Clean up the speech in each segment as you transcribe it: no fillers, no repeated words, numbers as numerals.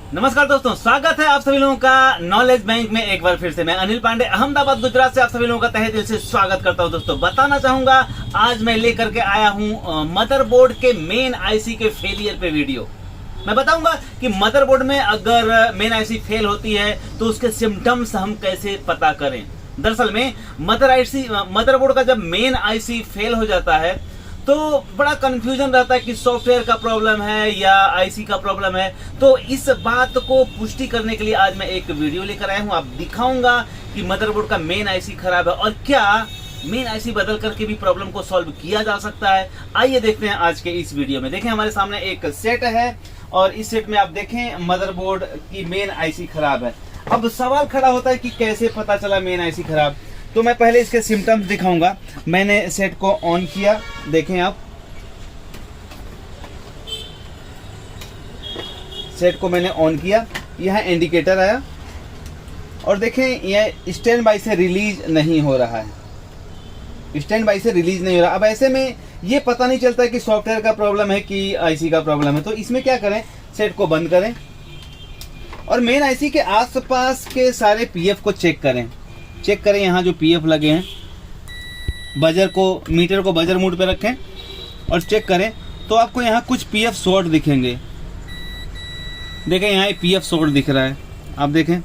नमस्कार दोस्तों, स्वागत है आप सभी लोगों का नॉलेज बैंक में। एक बार फिर से मैं अनिल पांडे अहमदाबाद गुजरात से आप सभी लोगों का तहे दिल से स्वागत करता हूं। दोस्तों बताना चाहूंगा, आज मैं लेकर के आया हूं मदरबोर्ड के मेन आईसी के फेलियर पे वीडियो। मैं बताऊंगा कि मदरबोर्ड में अगर मेन आईसी फेल होती है तो उसके सिम्टम्स हम कैसे पता करें। दरअसल में मदरबोर्ड का जब मेन आईसी फेल हो जाता है तो बड़ा कंफ्यूजन रहता है कि सॉफ्टवेयर का प्रॉब्लम है या आईसी का प्रॉब्लम है। तो इस बात को पुष्टि करने के लिए आज मैं एक वीडियो लेकर आया हूं। आप दिखाऊंगा कि मदरबोर्ड का मेन आईसी खराब है और क्या मेन आईसी बदल करके भी प्रॉब्लम को सॉल्व किया जा सकता है। आइए देखते हैं आज के इस वीडियो में। देखें, हमारे सामने एक सेट है और इस सेट में आप देखें मदरबोर्ड की मेन आईसी खराब है। अब सवाल खड़ा होता है कि कैसे पता चला मेन आईसी खराब। तो मैं पहले इसके सिम्टम्स दिखाऊंगा। मैंने सेट को ऑन किया, देखें आप, सेट को मैंने ऑन किया, यह इंडिकेटर आया और देखें यह स्टैंड बाई से रिलीज नहीं हो रहा है, स्टैंड बाई से रिलीज नहीं हो रहा। अब ऐसे में ये पता नहीं चलता है कि सॉफ्टवेयर का प्रॉब्लम है कि आईसी का प्रॉब्लम है। तो इसमें क्या करें, सेट को बंद करें और मेन आईसी के आसपास के सारे पीएफ को चेक करें। यहाँ जो पीएफ लगे हैं, मीटर को बजर मोड पे रखें और चेक करें तो आपको यहाँ कुछ पीएफ शॉर्ट दिखेंगे। देखें यहाँ एक पीएफ शॉर्ट दिख रहा है, आप देखें।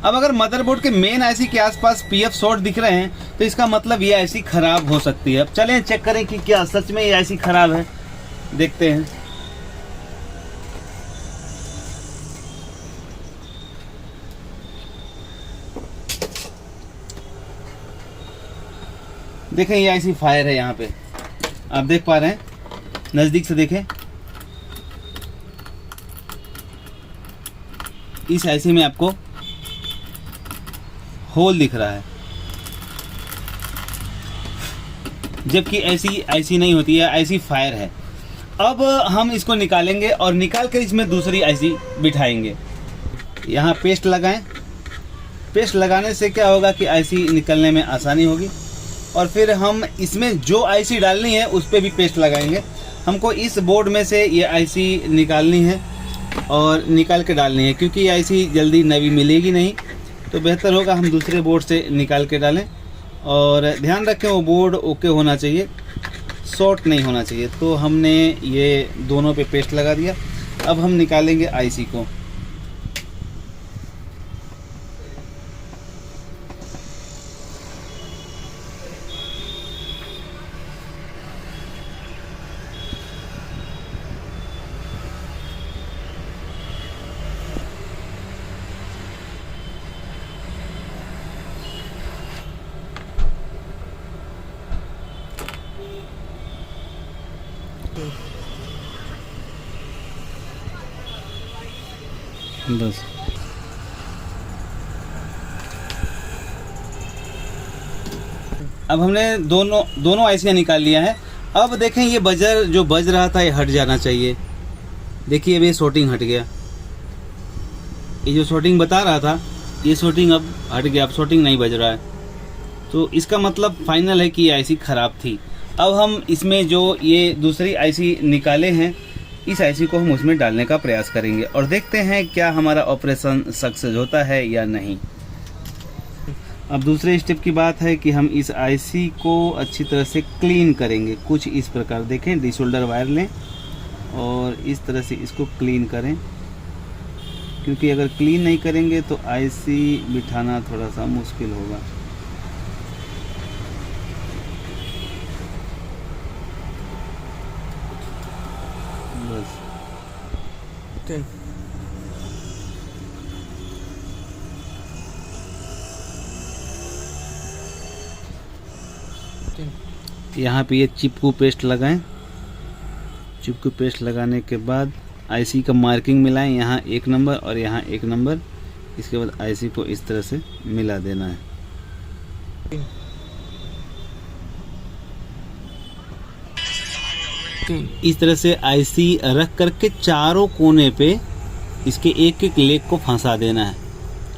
अब अगर मदरबोर्ड के मेन आईसी के आसपास पीएफ शॉर्ट दिख रहे हैं तो इसका मतलब ये आईसी खराब हो सकती है। अब चलें चेक करें कि क्या सच में ये आईसी खराब है। देखते हैं। देखें ये आईसी फायर है, यहाँ पे आप देख पा रहे हैं, नजदीक से देखें। इस आईसी में आपको होल दिख रहा है, जबकि ऐसी आईसी नहीं होती है, आईसी फायर है। अब हम इसको निकालेंगे और निकाल कर इसमें दूसरी आईसी बिठाएंगे। यहाँ पेस्ट लगाएं। पेस्ट लगाने से क्या होगा कि आईसी निकलने में आसानी होगी और फिर हम इसमें जो आईसी डालनी है उस पर भी पेस्ट लगाएंगे। हमको इस बोर्ड में से ये आईसी निकालनी है और निकाल के डालनी है, क्योंकि ये आईसी जल्दी नई मिलेगी नहीं, तो बेहतर होगा हम दूसरे बोर्ड से निकाल के डालें। और ध्यान रखें वो बोर्ड ओके होना चाहिए, शॉर्ट नहीं होना चाहिए। तो हमने ये दोनों पे पेस्ट लगा दिया। अब हम निकालेंगे आईसी को। बस अब हमने दोनों आईसियाँ निकाल लिया है। अब देखें ये बजर जो बज रहा था ये हट जाना चाहिए। देखिए अब ये शॉर्टिंग हट गया, ये जो शॉर्टिंग बता रहा था ये शॉर्टिंग अब हट गया, अब शॉर्टिंग नहीं बज रहा है। तो इसका मतलब फाइनल है कि ये आईसी ख़राब थी। अब हम इसमें जो ये दूसरी आईसी निकाले हैं, इस आईसी को हम उसमें डालने का प्रयास करेंगे और देखते हैं क्या हमारा ऑपरेशन सक्सेस होता है या नहीं। अब दूसरे स्टेप की बात है कि हम इस आईसी को अच्छी तरह से क्लीन करेंगे। कुछ इस प्रकार देखें, डिशोल्डर वायर लें और इस तरह से इसको क्लीन करें, क्योंकि अगर क्लीन नहीं करेंगे तो आईसी बिठाना थोड़ा सा मुश्किल होगा। बस यहाँ पे ये चिपकू पेस्ट लगाएं। चिपकू पेस्ट लगाने के बाद आईसी का मार्किंग मिलाएं, यहाँ 1 नंबर और यहाँ 1 नंबर। इसके बाद आईसी को इस तरह से मिला देना है। इस तरह से आईसी रख करके चारों कोने पे इसके एक एक लेग को फंसा देना है।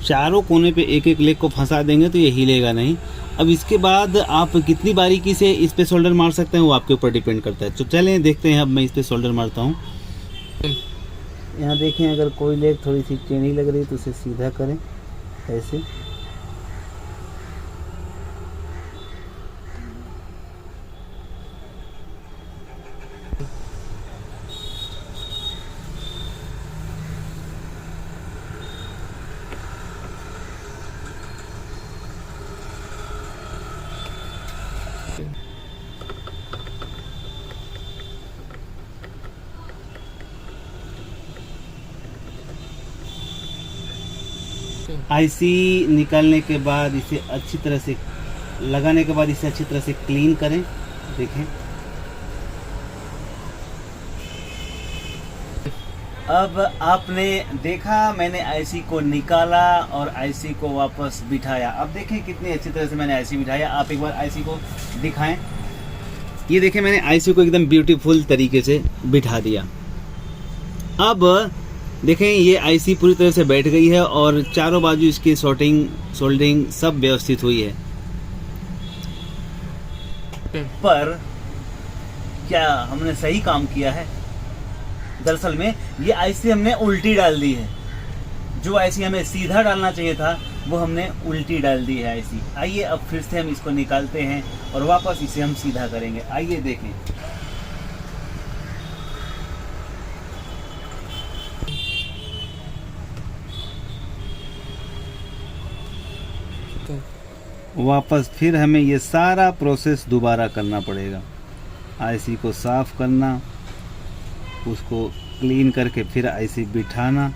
चारों कोने पे एक एक लेग को फंसा देंगे तो ये हिलेगा नहीं अब इसके बाद आप कितनी बारीकी से इस पे सोल्डर मार सकते हैं वो आपके ऊपर डिपेंड करता है। तो चलें देखते हैं, अब मैं इस पे सोल्डर मारता हूँ। यहाँ देखें, अगर कोई लेग थोड़ी सी टेढ़ी लग रही है तो उसे सीधा करें ऐसे। आईसी निकालने के बाद इसे अच्छी तरह से लगाने के बाद इसे अच्छी तरह से क्लीन करें। देखें, अब आपने देखा मैंने आईसी को निकाला और आईसी को वापस बिठाया। अब देखें कितनी अच्छी तरह से मैंने आईसी बिठाया। आप एक बार आईसी को दिखाएं। ये देखें, मैंने आईसी को एकदम ब्यूटीफुल तरीके से बिठा दिया। अब देखें, ये आईसी पूरी तरह से बैठ गई है और चारों बाजू इसकी सोल्डरिंग सब व्यवस्थित हुई है। पर क्या हमने सही काम किया है? दरअसल में ये आईसी हमने उल्टी डाल दी है। जो आईसी हमें सीधा डालना चाहिए था वो हमने उल्टी डाल दी है आईसी। आइए अब फिर से हम इसको निकालते हैं और वापस इसे हम सीधा करेंगे। आइए देखें। वापस फिर हमें ये सारा प्रोसेस दोबारा करना पड़ेगा। आईसी को साफ करना, उसको क्लीन करके फिर आईसी बिठाना।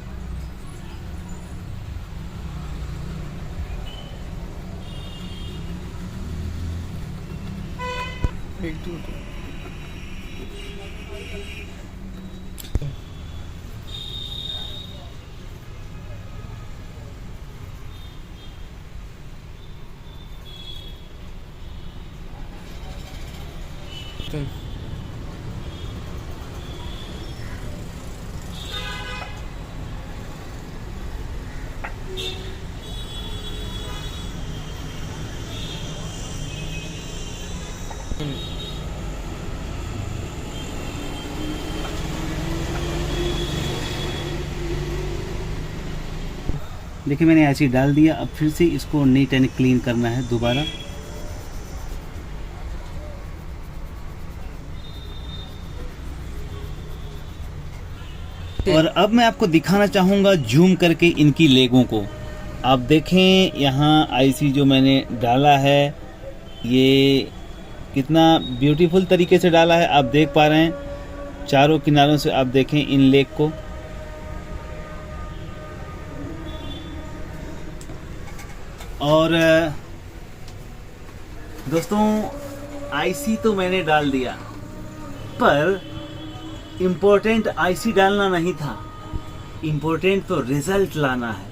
देखिए, मैंने ऐसे ही डाल दिया। अब फिर से इसको नीट एंड क्लीन करना है दोबारा। और अब मैं आपको दिखाना चाहूँगा जूम करके इनकी लेगों को। आप देखें, यहाँ आईसी जो मैंने डाला है ये कितना ब्यूटीफुल तरीके से डाला है। आप देख पा रहे हैं चारों किनारों से। आप देखें इन लेग को। और दोस्तों, आईसी तो मैंने डाल दिया, पर इम्पोर्टेंट आईसी डालना नहीं था। इम्पोर्टेंट तो रिजल्ट लाना है।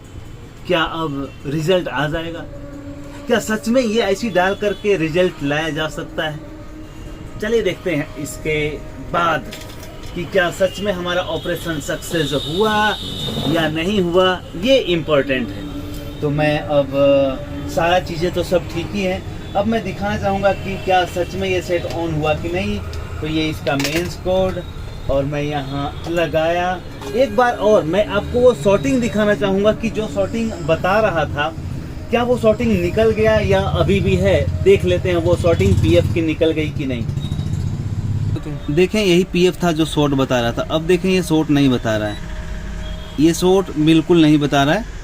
क्या अब रिजल्ट आ जाएगा? क्या सच में ये आईसी डाल करके रिजल्ट लाया जा सकता है? चलिए देखते हैं इसके बाद कि क्या सच में हमारा ऑपरेशन सक्सेस हुआ या नहीं हुआ। ये इम्पोर्टेंट है। तो मैं अब सारा चीज़ें तो सब ठीक ही हैं। अब मैं दिखाना चाहूँगा कि क्या सच में ये सेट ऑन हुआ कि नहीं। तो ये इसका मेंस कोड और मैं यहाँ लगाया। एक बार और मैं आपको वो शॉर्टिंग दिखाना चाहूँगा कि जो शॉर्टिंग बता रहा था क्या वो शॉर्टिंग निकल गया या अभी भी है। देख लेते हैं वो शॉर्टिंग पीएफ की निकल गई कि नहीं। देखें, यही पीएफ था जो शॉर्ट बता रहा था। अब देखें, ये शॉर्ट नहीं बता रहा है। ये शॉर्ट बिल्कुल नहीं बता रहा है।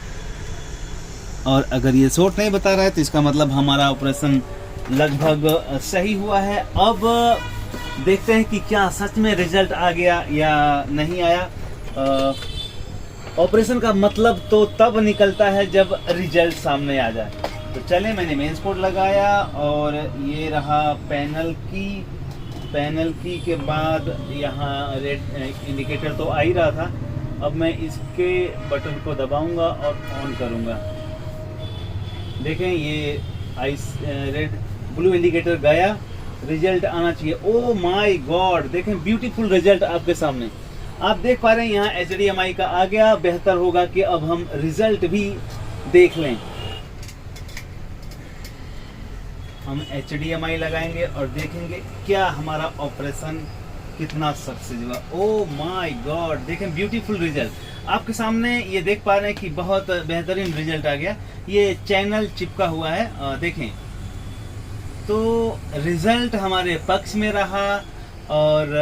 और अगर ये शॉर्ट नहीं बता रहा है तो इसका मतलब हमारा ऑपरेशन लगभग सही हुआ है। अब देखते हैं कि क्या सच में रिजल्ट आ गया या नहीं आया। ऑपरेशन का मतलब तो तब निकलता है जब रिजल्ट सामने आ जाए। तो चले, मैंने मेंस कोड लगाया और ये रहा पैनल की के बाद यहाँ रेड इंडिकेटर तो आ ही रहा था। अब मैं इसके बटन को दबाऊंगा और ऑन करूंगा। देखें, ये रेड ब्लू इंडिकेटर गया, रिजल्ट आना चाहिए। ओ माय गॉड, देखें ब्यूटीफुल रिजल्ट आपके सामने। आप देख पा रहे हैं यहाँ HDMI का आ गया। बेहतर होगा कि अब हम रिजल्ट भी देख लें। हम HDMI लगाएंगे और देखेंगे क्या हमारा ऑपरेशन कितना सक्सेस हुआ। ओ माय गॉड, देखें ब्यूटीफुल रिजल्ट आपके सामने ये देख पा रहे हैं कि बहुत बेहतरीन रिजल्ट आ गया। ये चैनल चिपका हुआ है, देखें तो रिजल्ट हमारे पक्ष में रहा और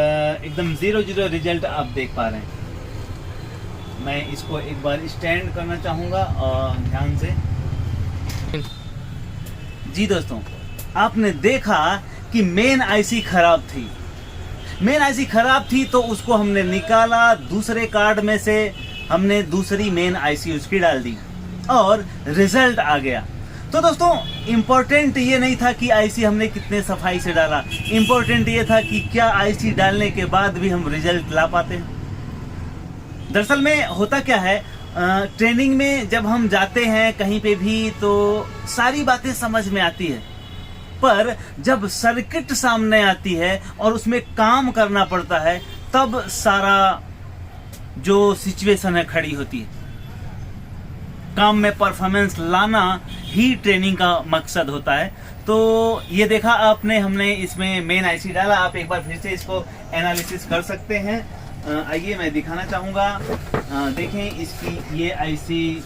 एकदम 0-0 रिजल्ट आप देख पा रहे हैं। मैं इसको एक बार स्टैंड करना चाहूँगा और ध्यान से। जी दोस्तों, आपने देखा कि मेन आईसी खराब थी। मेन आईसी खराब थी तो उसको हमने निकाला, दूसरे कार्ड में से हमने दूसरी मेन आईसी उसकी डाल दी और रिजल्ट आ गया। तो दोस्तों इम्पोर्टेंट ये नहीं था कि आईसी हमने कितने सफाई से डाला, इम्पोर्टेंट ये था कि क्या आईसी डालने के बाद भी हम रिजल्ट ला पाते हैं। दरअसल में होता क्या है, ट्रेनिंग में जब हम जाते हैं कहीं पे भी तो सारी बातें समझ में आती है, पर जब सर्किट सामने आती है और उसमें काम करना पड़ता है तब सारा जो सिचुएशन है खड़ी होती है। काम में परफॉर्मेंस लाना ही ट्रेनिंग का मकसद होता है। तो ये देखा आपने, हमने इसमें मेन आईसी डाला। आप एक बार फिर से इसको एनालिसिस कर सकते हैं। आइए मैं दिखाना चाहूँगा। देखें इसकी ये आईसी,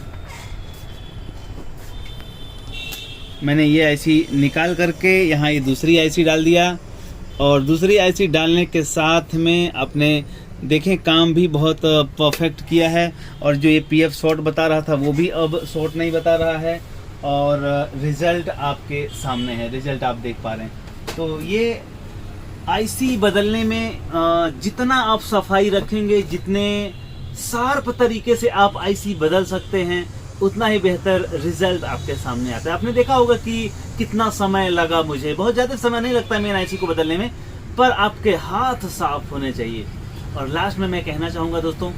मैंने ये आईसी निकाल करके यहाँ ये दूसरी आईसी डाल दिया और दूसरी आईसी डालने के साथ में आपने देखें काम भी बहुत परफेक्ट किया है और जो ये पीएफ शॉर्ट बता रहा था वो भी अब शॉर्ट नहीं बता रहा है और रिजल्ट आपके सामने है, रिजल्ट आप देख पा रहे हैं। तो ये आईसी बदलने में जितना आप सफाई रखेंगे, जितने शार्प तरीके से आप आईसी बदल सकते हैं, उतना ही बेहतर रिजल्ट आपके सामने आता है। आपने देखा होगा कि कितना समय लगा मुझे, बहुत ज़्यादा समय नहीं लगता मेन आईसी को बदलने में, पर आपके हाथ साफ होने चाहिए। और लास्ट में मैं कहना चाहूँगा दोस्तों,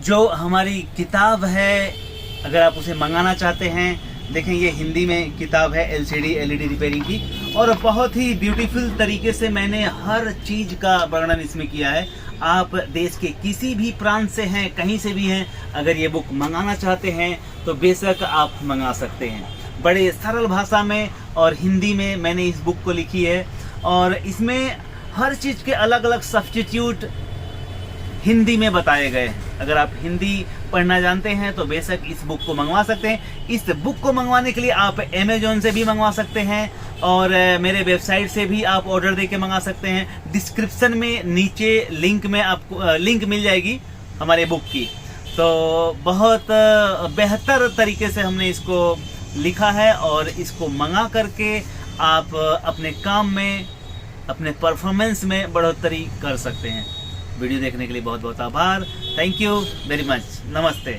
जो हमारी किताब है अगर आप उसे मंगाना चाहते हैं, देखें ये हिंदी में किताब है LCD LED रिपेयरिंग की और बहुत ही ब्यूटीफुल तरीके से मैंने हर चीज़ का वर्णन इसमें किया है। आप देश के किसी भी प्रांत से हैं, कहीं से भी हैं, अगर ये बुक मंगाना चाहते हैं तो बेशक आप मंगा सकते हैं। बड़े सरल भाषा में और हिंदी में मैंने इस बुक को लिखी है और इसमें हर चीज़ के अलग अलग सब्स्टिट्यूट हिंदी में बताए गए हैं। अगर आप हिंदी पढ़ना जानते हैं तो बेशक इस बुक को मंगवा सकते हैं। इस बुक को मंगवाने के लिए आप अमेज़ॉन से भी मंगवा सकते हैं और मेरे वेबसाइट से भी आप ऑर्डर देके मंगा सकते हैं। डिस्क्रिप्शन में नीचे लिंक में आपको लिंक मिल जाएगी हमारे बुक की। तो बहुत बेहतर तरीके से हमने इसको लिखा है और इसको मंगा करके आप अपने काम में, अपने परफॉर्मेंस में बढ़ोतरी कर सकते हैं। वीडियो देखने के लिए बहुत बहुत आभार। Thank you very much. नमस्ते।